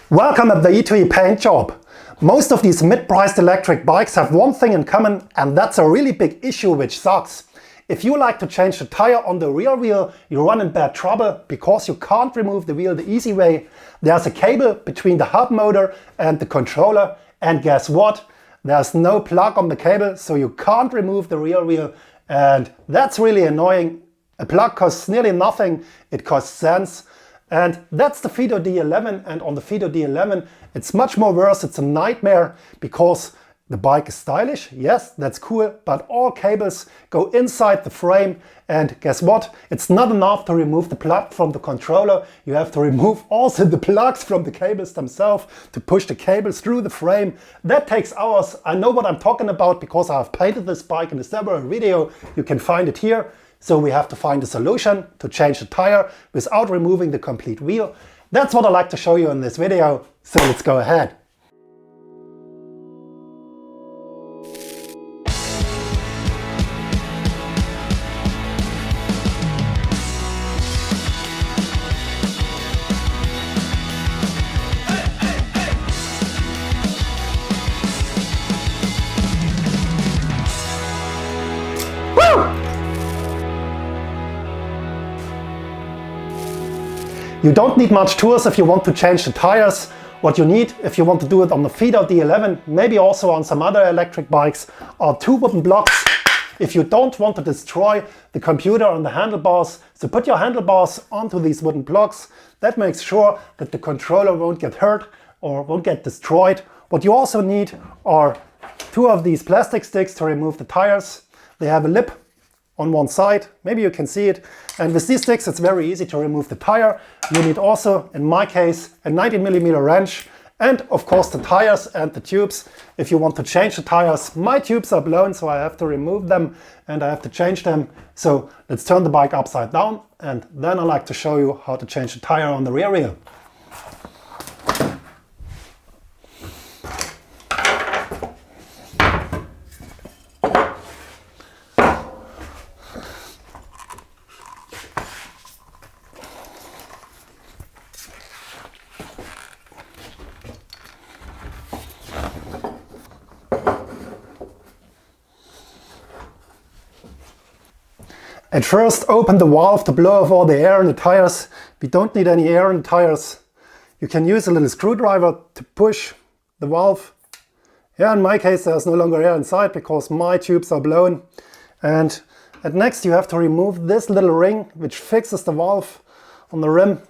Welcome at the ETOE paint job. Most of these mid-priced electric bikes have one thing in common, and that's a really big issue which sucks. If you like to change the tire on the rear wheel, you run in bad trouble because you can't remove the wheel the easy way. There's a cable between the hub motor and the controller, and guess what? There's no plug on the cable, so you can't remove the rear wheel, and that's really annoying. A plug costs nearly nothing, it costs cents. And that's the Fiido D11, and on the Fiido D11 it's much more worse. It's a nightmare because the bike is stylish, yes, that's cool, but all cables go inside the frame, and guess what? It's not enough to remove the plug from the controller. You have to remove also the plugs from the cables themselves to push the cables through the frame. That takes hours. I know what I'm talking about because I've painted this bike in a separate video. You can find it here. So we have to find a solution to change the tire without removing the complete wheel. That's what I'd like to show you in this video, so let's go ahead. You don't need much tools if you want to change the tires. What you need, if you want to do it on the Fiido D11, maybe also on some other electric bikes, are 2 wooden blocks. If you don't want to destroy the computer on the handlebars, so put your handlebars onto these wooden blocks. That makes sure that the controller won't get hurt or won't get destroyed. What you also need are 2 of these plastic sticks to remove the tires. They have a lip on one side, maybe you can see it, and with these sticks it's very easy to remove the tire. You need also, in my case, a 19mm wrench and of course the tires and the tubes. If you want to change the tires, my tubes are blown, so I have to remove them and I have to change them. So let's turn the bike upside down, and then I like to show you how to change the tire on the rear wheel. At first, open the valve to blow off all the air in the tires. We don't need any air in the tires. You can use a little screwdriver to push the valve. Yeah, in my case there's no longer air inside because my tubes are blown. And next you have to remove this little ring which fixes the valve on the rim.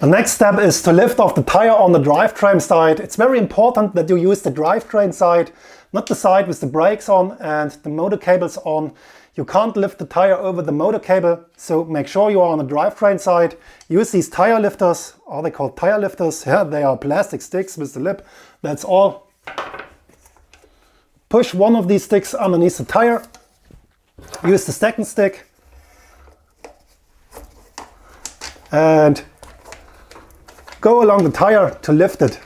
The next step is to lift off the tire on the drivetrain side. It's very important that you use the drivetrain side, not the side with the brakes on and the motor cables on. You can't lift the tire over the motor cable, so make sure you are on the drivetrain side. Use these tire lifters. Are they called tire lifters? Yeah, they are plastic sticks with the lip. That's all. Push one of these sticks underneath the tire. Use the second stick. And go along the tire to lift it.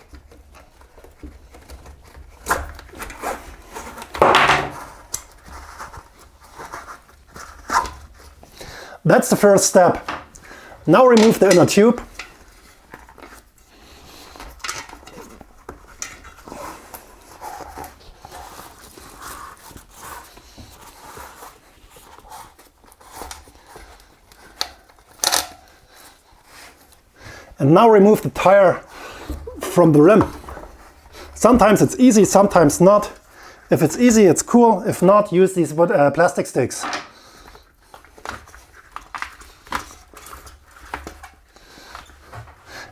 That's the first step. Now remove the inner tube. And now remove the tire from the rim. Sometimes it's easy, sometimes not. If it's easy, it's cool. If not, use these plastic sticks.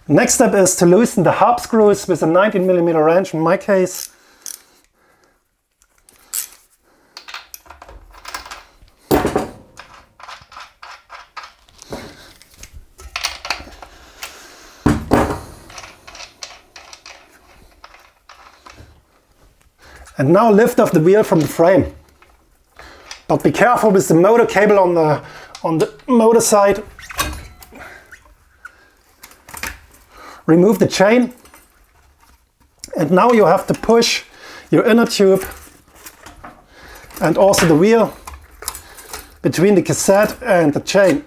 Next step is to loosen the hub screws with a 19mm wrench in my case. And now lift off the wheel from the frame. But be careful with the motor cable on the motor side. Remove the chain. And now you have to push your inner tube and also the wheel between the cassette and the chain.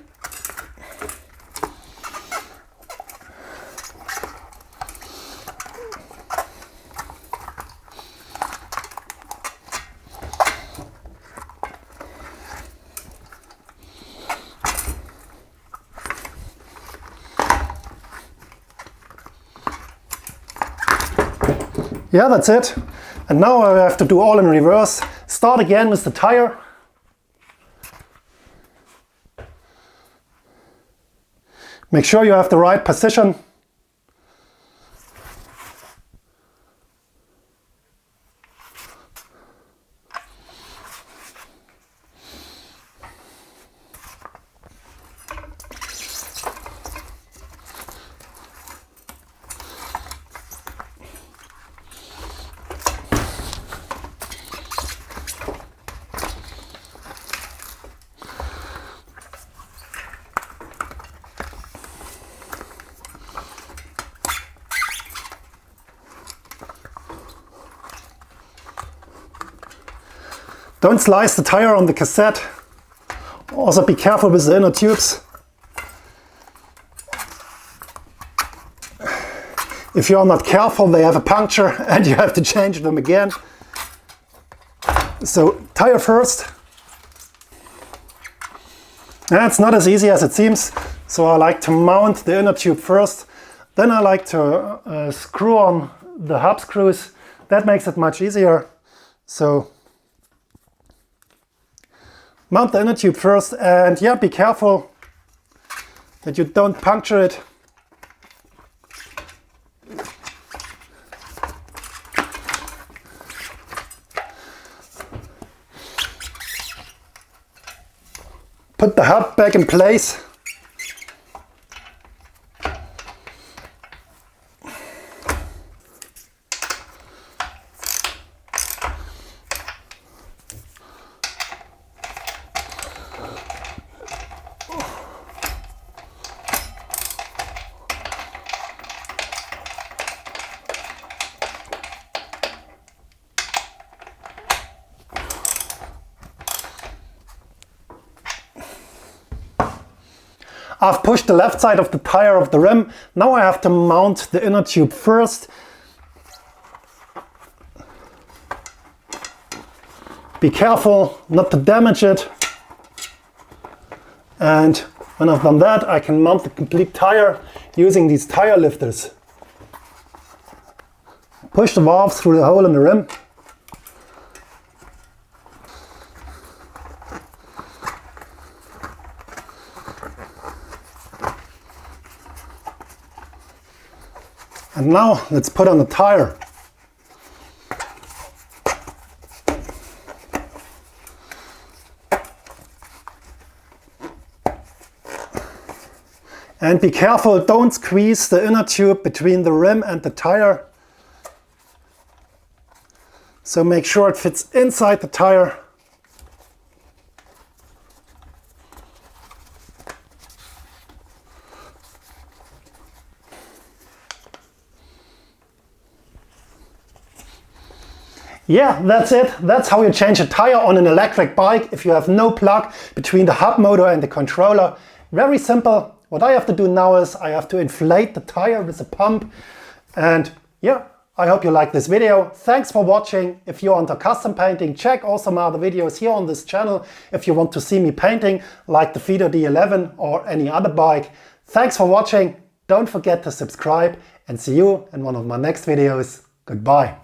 Yeah, that's it. And now I have to do all in reverse. Start again with the tire. Make sure you have the right position. Don't slice the tire on the cassette. Also be careful with the inner tubes. If you're not careful, they have a puncture and you have to change them again. So tire first. And it's not as easy as it seems. So I like to mount the inner tube first. Then I like to screw on the hub screws. That makes it much easier. So mount the inner tube first, and yeah, be careful that you don't puncture it. Put the hub back in place. I've pushed the left side of the tire of the rim. Now I have to mount the inner tube first. Be careful not to damage it. And when I've done that, I can mount the complete tire using these tire lifters. Push the valves through the hole in the rim. And now let's put on the tire. And be careful, don't squeeze the inner tube between the rim and the tire. So make sure it fits inside the tire. Yeah, that's it. That's how you change a tire on an electric bike if you have no plug between the hub motor and the controller. Very simple. What I have to do now is I have to inflate the tire with a pump. And yeah, I hope you like this video. Thanks for watching. If you're into custom painting, check also my other videos here on this channel if you want to see me painting like the Fiido D11 or any other bike. Thanks for watching. Don't forget to subscribe and see you in one of my next videos. Goodbye.